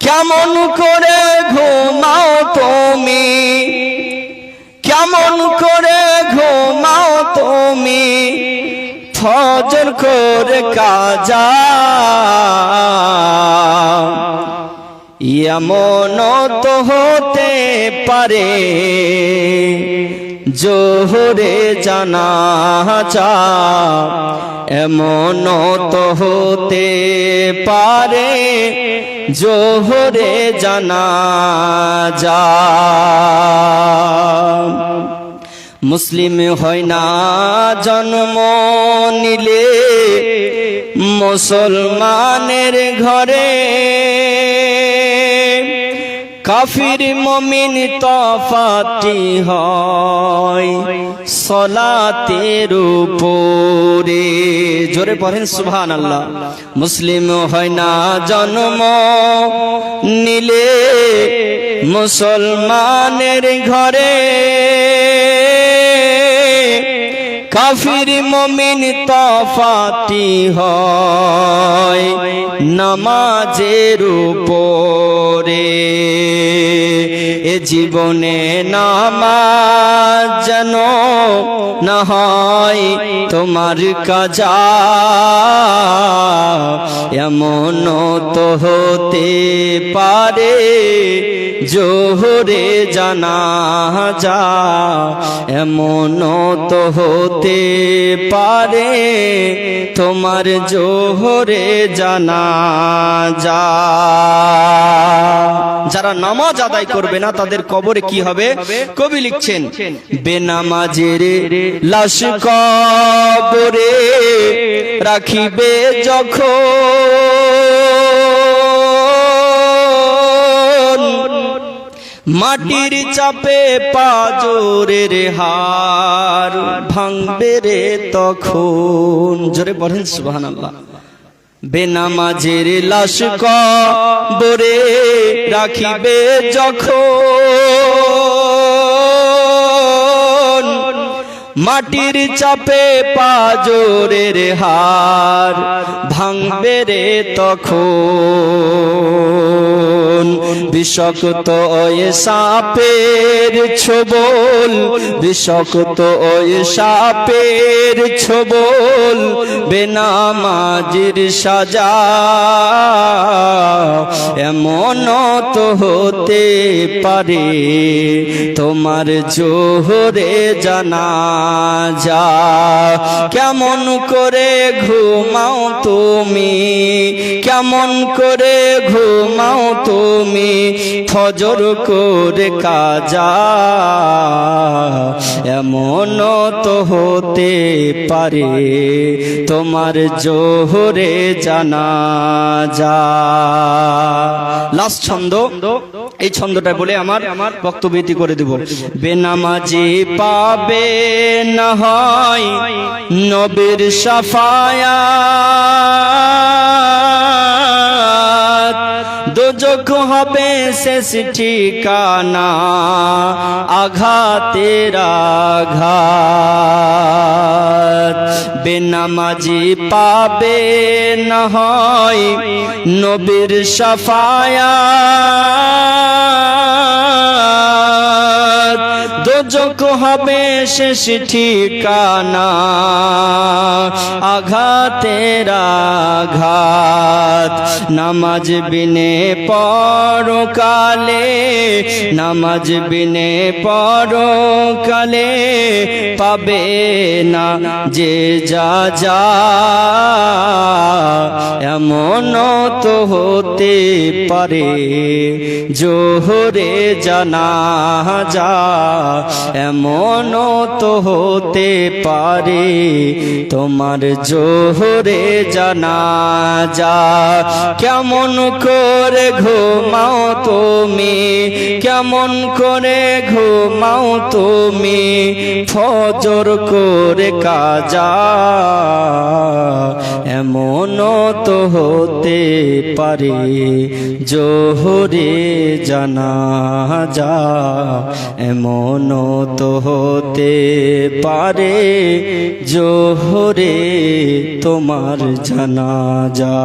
কেমন করে ঘুমাও তুমি, কেমন করে ঘুমাও তুমি, ফজর করে কাজা। এমন তো হতে পারে জোহরে জানাজা, এমন তো হতে পারে জোহরে জানাজা। মুসলিম হয় না জন্ম নিলে মুসলমানের ঘরে, কাফির মুমিন তফাতি হয় সালাতের উপরে। জোরে পড়েন সুবহানাল্লাহ। মুসলিম হয় না জন্ম নিলে মুসলমানের ঘরে, কাফির মুমিন তফাতি হয় নামাজের উপরে। এ জীবনে নামাজ যেন না হয় তোমার কাজা, এমন তো হতে পারে জোহরে জানাজা, এমন তো হতে পারে তোমার জোহরে জানাজা। যারা নামাজ আদায় করবে না তাদের কবরে কি হবে? কবি লিখছেন, বেনামাজের লাশ কবরে রাখিবে যখন, মাটির চাপে পাজরের হার ভাঙবে রে তখন। জোরে পড়েন সুবহানাল্লাহ। বেনামাজের লাশ কবরে রাখিবে যখন, মাটির চাপে পাজরের হার ভাঙবে রে তখন। বিষাক্ত ওই সাপের ছোবল, বিষাক্ত ওই সাপের ছোবল, বেনামাজির সাজা, এমন তো হতে পারে তোমার জোহরে জানাজা। কেমন করে ঘুমাও তুমি, কেমন করে ঘুমাও তুমি, ফজর করে কাজা, এমন তো হতে পারে তোমার জোহরে জানাজা। লাস্ট ছন্দ, এই ছন্দটা বলে আমার বক্তব্য ইতি করে দেব। বেনামাজি পাবে না হয় নবীর শাফায়াত, দোজখ হবে শেষ ঠিকানা, আঘাতের আঘাত। বেনামাজি পাবে না হয় নবীর শাফায়াত, দোজখ হবে শেষ ঠিকানা, আঘাতের আঘাত। নামাজ বিনে পরকালে, নামাজ বিনে পরকালে পাবে না যে যা যা, এমন তো হতে পারে জোহরে জানাজা, এমন তো হতে পারে তোমার জোহরে জানাজা। কেমন করে ঘুমাও তুমি, কেমন করে ঘুমাও তুমি, ফজর করে কাজা, এমন তো হতে পারে জোহরে জানাজা, এমন তো হতে পারে জোহরে তোমার জানাজা।